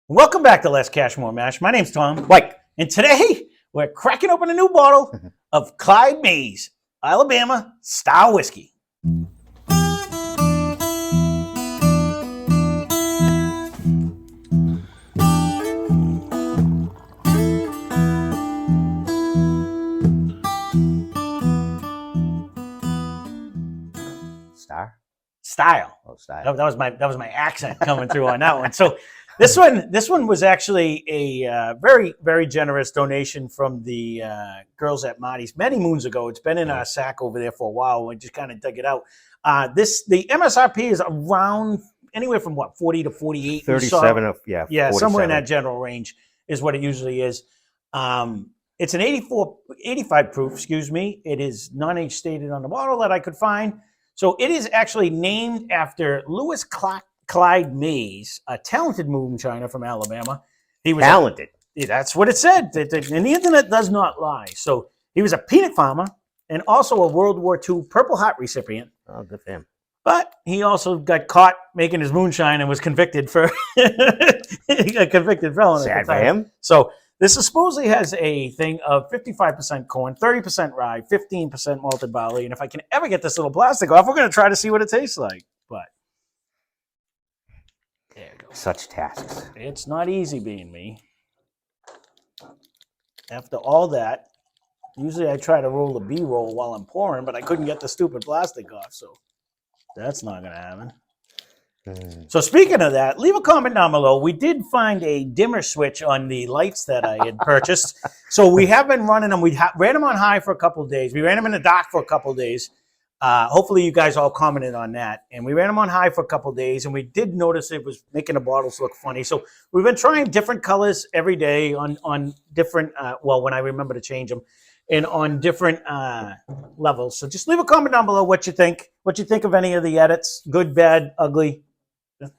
Welcome back to Less Cash, More Mash. My name's Tom. Mike. And today we're cracking open a new bottle of Clyde Maize, Alabama style whiskey. Style. Oh, style. That was my accent coming through on that one. So this one was actually a very, very generous donation from the girls at Marty's many moons ago. It's been in our sack over there for a while. We just kind of dug it out. The MSRP is around anywhere from 40 to 48. 37 of 47. Somewhere in that general range is what it usually is. It's an 85 proof, excuse me. It is non-age stated on the bottle that I could find. So it is actually named after Lewis Clyde Maize, a talented moonshiner from Alabama. He was talented. That's what it said. And the internet does not lie. So he was a peanut farmer and also a World War II Purple Heart recipient. Oh, good for him. But he also got caught making his moonshine and was convicted for a convicted felon. Sad for him. So this supposedly has a thing of 55% corn, 30% rye, 15% malted barley. And if I can ever get this little plastic off, we're going to try to see what it tastes like. But there you go. Such tasks. It's not easy being me. After all that, usually I try to roll the B-roll while I'm pouring, but I couldn't get the stupid plastic off. So that's not going to happen. So speaking of that, leave a comment down below. We did find a dimmer switch on the lights that I had purchased. So we have been running them. We ran them on high for a couple of days. We ran them in the dark for a couple of days. Hopefully you guys all commented on that. And we ran them on high for a couple of days. And we did notice it was making the bottles look funny. So we've been trying different colors every day on different, when I remember to change them. And on different levels. So just leave a comment down below what you think. What you think of any of the edits. Good, bad, ugly.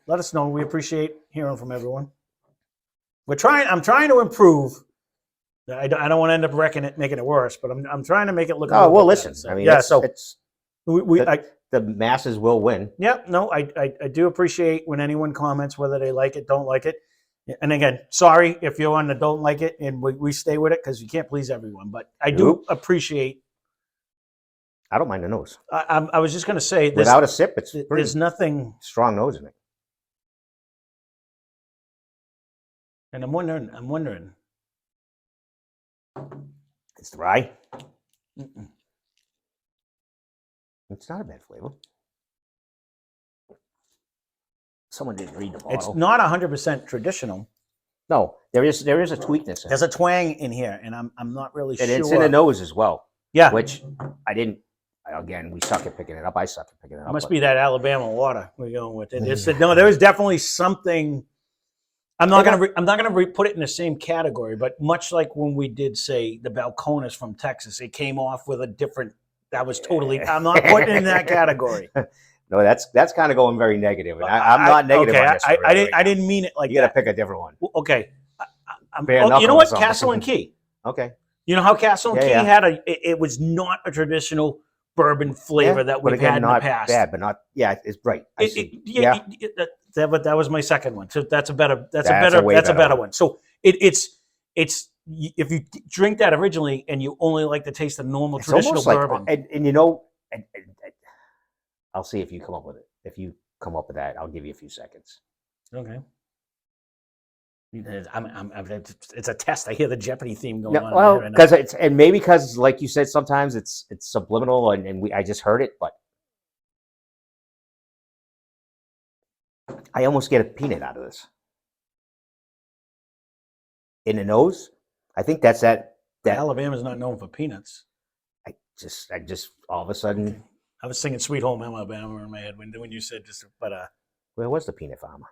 Let us know. We appreciate hearing from everyone. I'm trying to improve. I don't want to end up wrecking it, making it worse, but I'm trying to make it look. Oh well, listen. So, I mean, the masses will win. Yeah, no, I do appreciate when anyone comments, whether they like it, don't like it. And again, sorry if you're on the don't like it, and we stay with it because you can't please everyone. But I do appreciate. I don't mind the nose. I was just going to say, without a sip, there's nothing strong nose in it. And I'm wondering. It's the rye. It's not a bad flavor. Someone didn't read the bottle. It's not 100% traditional. No, there is a tweakness. There's a twang in here, and I'm not really sure. And it's in the nose as well. Yeah. Which I didn't. Again, we suck at picking it up. I suck at picking it up. It must be that Alabama water we're going with. No, there is definitely something. I'm not gonna put it in the same category, but much like when we did say the Balcones from Texas, it came off with a different. That was totally. I'm not putting it in that category. No, that's kind of going very negative. I'm not negative on this. I didn't mean it like that. You got to pick a different one. Okay. You know what? Castle and Key. Okay. You know how Castle and Key had it was not a traditional bourbon flavor that we've had in the past. Bad, but not. Yeah, it's right. That was my second one. So that's a better one. So it's if you drink that originally and you only like to taste the normal traditional bourbon, and you know, I'll see if you come up with it. If you come up with that, I'll give you a few seconds. Okay. It's a test. I hear the Jeopardy theme going on. Well, because like you said, sometimes it's subliminal, and I just heard it, but I almost get a peanut out of this. In the nose, I think that's that. Alabama's not known for peanuts. I just all of a sudden. I was singing "Sweet Home Alabama" in my head when you said where was the peanut farmer?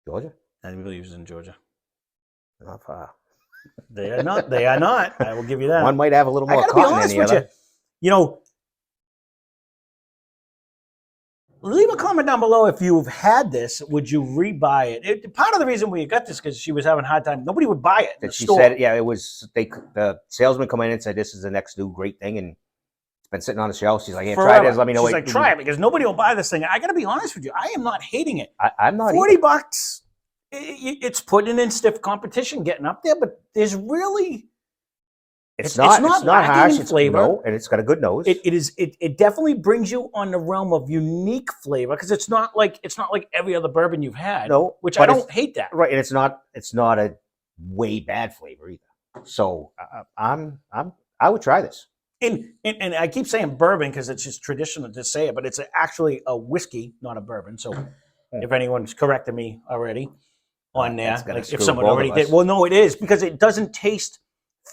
Georgia. I believe he was in Georgia. Not far. They are not. They are not. I will give you that. One might have a little more cotton than the other. You know, leave a comment down below if you've had this. Would you rebuy it? Part of the reason we got this because she was having a hard time. Nobody would buy it. That she said, yeah, it was. The salesman come in and said, "This is the next new great thing," and it's been sitting on the shelf. She's like, "Hey, try this. Let me know." She's like, "Try it," because nobody will buy this thing. I got to be honest with you. I am not hating it. I'm not. $40. It's putting in stiff competition, getting up there, but there's really It's not lacking harsh. in It's flavor. no, and it's got a good nose. It definitely brings you on the realm of unique flavor because it's not like every other bourbon you've had. No, which I don't hate that. Right, and it's not a way bad flavor either. So I would try this. And I keep saying bourbon because it's just traditional to say it, but it's actually a whiskey, not a bourbon. So if anyone's corrected me already on there, like if someone already did, well, no, it is because it doesn't taste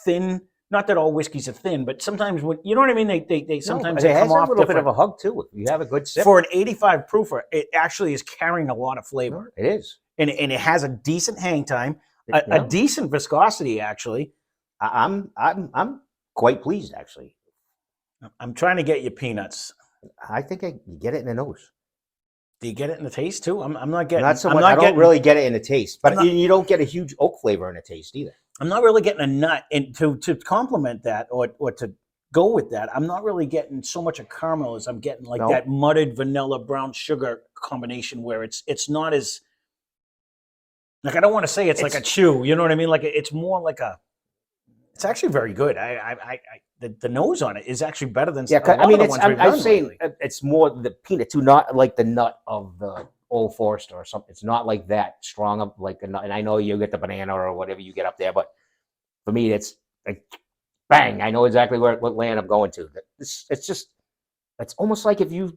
thin. Not that all whiskeys are thin, but sometimes when you know what I mean, they sometimes they come off a little bit of a hug too. You have a good sip for an 85 proofer. It actually is carrying a lot of flavor. It is, and it has a decent hang time, a decent viscosity. Actually, I'm quite pleased. Actually, I'm trying to get you peanuts. I think you get it in the nose. Do you get it in the taste too? I'm not getting. Not so much. I don't really get it in the taste, but you don't get a huge oak flavor in the taste either. I'm not really getting a nut, and to complement that or to go with that, I'm not really getting so much of caramel as I'm getting like that mudded vanilla brown sugar combination where it's not as like I don't want to say it's like a chew, you know what I mean? Like it's more like a. It's actually very good. The nose on it is actually better than I mean I'm saying it's more the peanut too, not like the nut of the Old Forester or something. It's not like that strong of like a nut. And I know you get the banana or whatever you get up there, but for me it's like bang. I know exactly what land I'm going to. It's almost like if you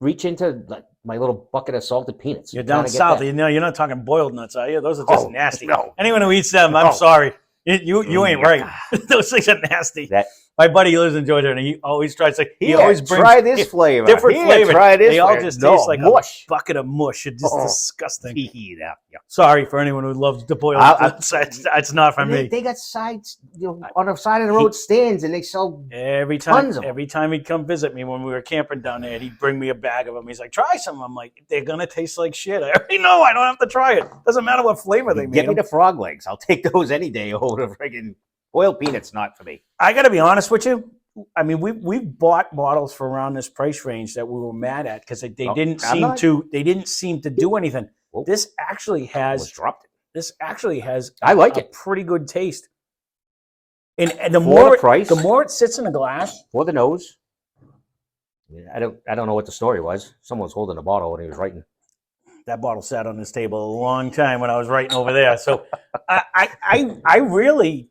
reach into like my little bucket of salted peanuts. You're down south. You know, you're not talking boiled nuts, are you? Those are just nasty. No. Anyone who eats them, I'm sorry. You ain't right. Those things are nasty. My buddy lives in Georgia, and he always tries to. He always brings try this flavor, different flavors. Try this. They all just taste like mush. a bucket of mush. It's just disgusting. Yeah. Sorry for anyone who loves the boiled nuts. It's not for me. They got sides on the side of the road stands, and they sell tons of them. Every time he'd come visit me when we were camping down there, he'd bring me a bag of them. He's like, "Try some." I'm like, "They're gonna taste like shit." I already know. I don't have to try it. Doesn't matter what flavor they make. Get me the frog legs. I'll take those any day over the friggin' boiled peanuts. Not for me. I got to be honest with you. I mean, we've bought bottles for around this price range that we were mad at because they didn't seem to do anything. Whoa. This actually has dropped it. This actually has I like it. Pretty good taste. And the more it sits in a glass for the nose. I don't know what the story was. Someone was holding a bottle when he was writing. That bottle sat on this table a long time when I was writing over there. So I really.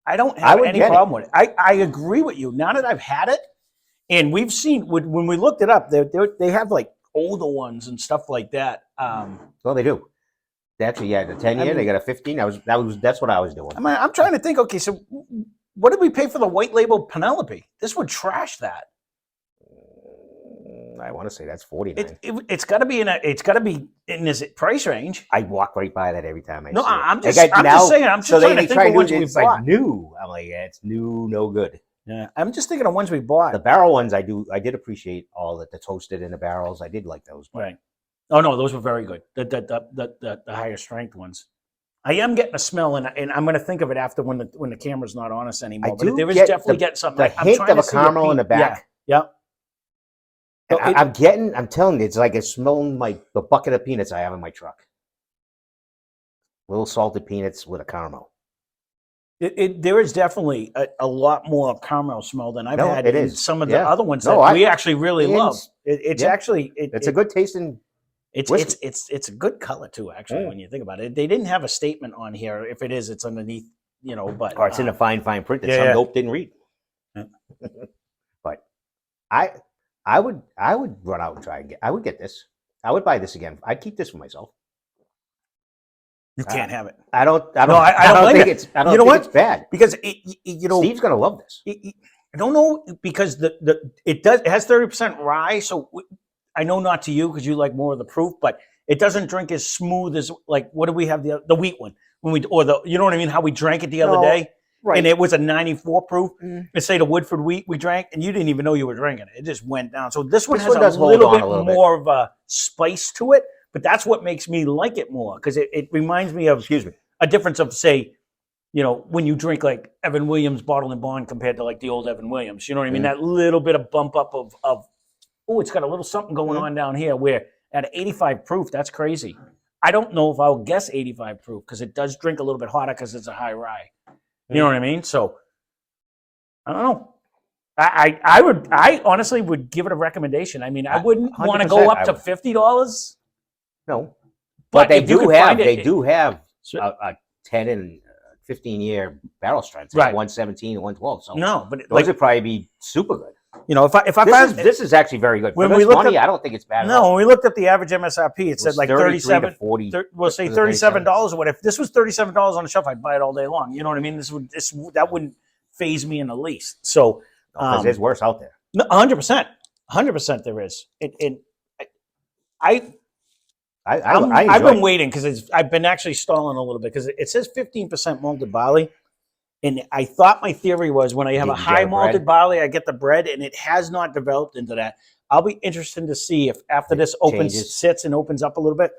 I don't have any problem with it. I agree with you. Now that I've had it, and we've seen when we looked it up, they have like older ones and stuff like that. Well, they do. They actually, the 10-year. They got a 15. That's what I was doing. I'm trying to think. Okay, so what did we pay for the white label Penelope? This would trash that. I want to say that's $49. It's got to be in this price range. I walk right by that every time I see it. I'm just saying. I'm just trying to think of ones we bought. Like new. I'm like, it's new, no good. Yeah, I'm just thinking of ones we bought. The barrel ones, I did appreciate all the toasted in the barrels. I did like those. Right. Oh no, those were very good. The higher strength ones. I am getting a smell, and I'm going to think of it after when the camera's not on us anymore. But there is definitely getting something. The hint of a caramel in the back. Yeah. I'm telling you, it's like it's smelling like the bucket of peanuts I have in my truck. Little salted peanuts with a caramel. There is definitely a lot more caramel smell than I've had in some of the other ones that we actually really love. It's actually it's a good tasting. It's a good color too. Actually, when you think about it, they didn't have a statement on here. If it is, it's underneath. But or it's in a fine print that some dope didn't read. Yeah. But I would run out and try and I would get this. I would buy this again. I'd keep this for myself. You can't have it. I don't think it's bad because Steve's gonna love this. I don't know because it has 30% rye, so I know not to you because you like more of the proof, but it doesn't drink as smooth as like what do we have the wheat one when we or the you know what I mean how we drank it the other day. Right. And it was a 94 proof. Let's say the Woodford wheat we drank, and you didn't even know you were drinking it. It just went down. So this one has a little bit more of a spice to it, but that's what makes me like it more because it reminds me of a difference of, say, when you drink like Evan Williams Bottle and Bond compared to like the old Evan Williams. You know what I mean? That little bit of bump up of it's got a little something going on down here where at 85 proof, that's crazy. I don't know if I'll guess 85 proof because it does drink a little bit hotter because it's a high rye. You know what I mean? So I don't know. I honestly would give it a recommendation. I mean, I wouldn't want to go up to $50. No, but they do have a 10 and 15-year barrel strength, right? 117 and 112. So no, but those would probably be super good. You know, if I this is actually very good. When we looked money, I don't think it's bad. No, when we looked at the average MSRP, it said like 37 to 40. We'll say $37 or what. If this was $37 on the shelf, I'd buy it all day long. You know what I mean? That wouldn't phase me in the least. So because there's worse out there. 100% there is. I've been waiting because I've been actually stalling a little bit because it says 15% malted barley. And I thought my theory was when I have a high malted barley, I get the bread, and it has not developed into that. I'll be interested to see if after this sits and opens up a little bit,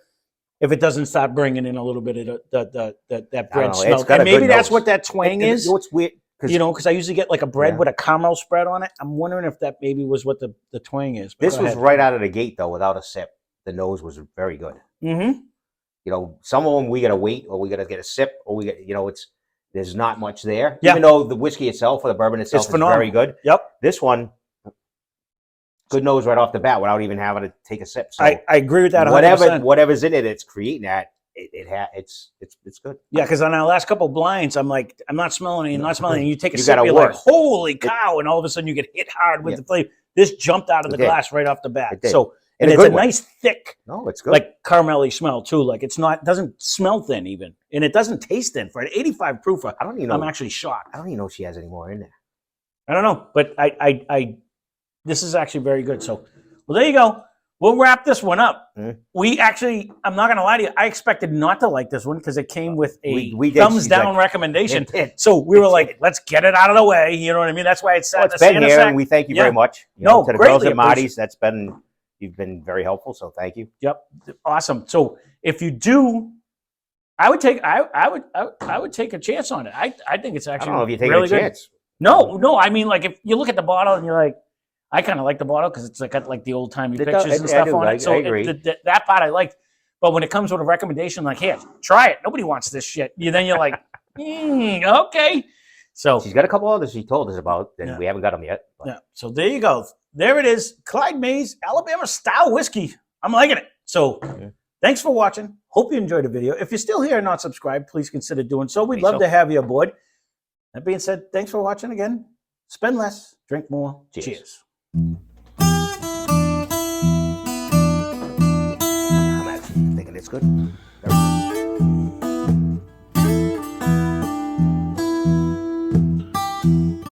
if it doesn't start bringing in a little bit of that bread smell. And maybe that's what that twang is. What's weird, because I usually get like a bread with a caramel spread on it. I'm wondering if that maybe was what the twang is. This was right out of the gate, though, without a sip. The nose was very good. Mm-hmm. You know, some of them we got to wait, or we got to get a sip, or we get, there's not much there. Yeah. Even though the whiskey itself or the bourbon itself is very good. Yep. This one, good nose right off the bat without even having to take a sip. So I agree with that 100%. Whatever's in it, it's creating that. It's good. Yeah, because on our last couple of blinds, I'm like, I'm not smelling it, I'm not smelling it. And you take a sip, you're like, holy cow. And all of a sudden you get hit hard with the flavor. This jumped out of the glass right off the bat. So, and it's a nice thick, it's good, like caramelly smell too. Like doesn't smell thin even, and it doesn't taste thin for an 85 proof. I don't even know. I'm actually shocked. I don't even know if she has any more in there. I don't know, but this is actually very good. So, well, there you go. We'll wrap this one up. Mm-hmm. I'm not going to lie to you. I expected not to like this one because it came with a thumbs down recommendation. So we were like, let's get it out of the way. You know what I mean? That's why it's sat. It's been here, and we thank you very much. To the girls at Marty's, you've been very helpful. So thank you. Yep, awesome. So if you do, I would take a chance on it. I think it's actually. I don't know if you take really a chance. No. I mean, like if you look at the bottle and you're like. I kind of like the bottle because it's got like the old timey pictures and stuff on it. So I agree. That part I liked. But when it comes with a recommendation like, "Here, try it," nobody wants this shit. Then you're like, okay. So she's got a couple others she told us about, and we haven't got them yet. But. Yeah. So there you go. There it is. Clyde Mays Alabama style whiskey. I'm liking it. So thanks for watching. Hope you enjoyed the video. If you're still here and not subscribed, please consider doing so. We'd love to have you aboard. That being said, thanks for watching again. Spend less, drink more. Cheers. I'm actually thinking it's good.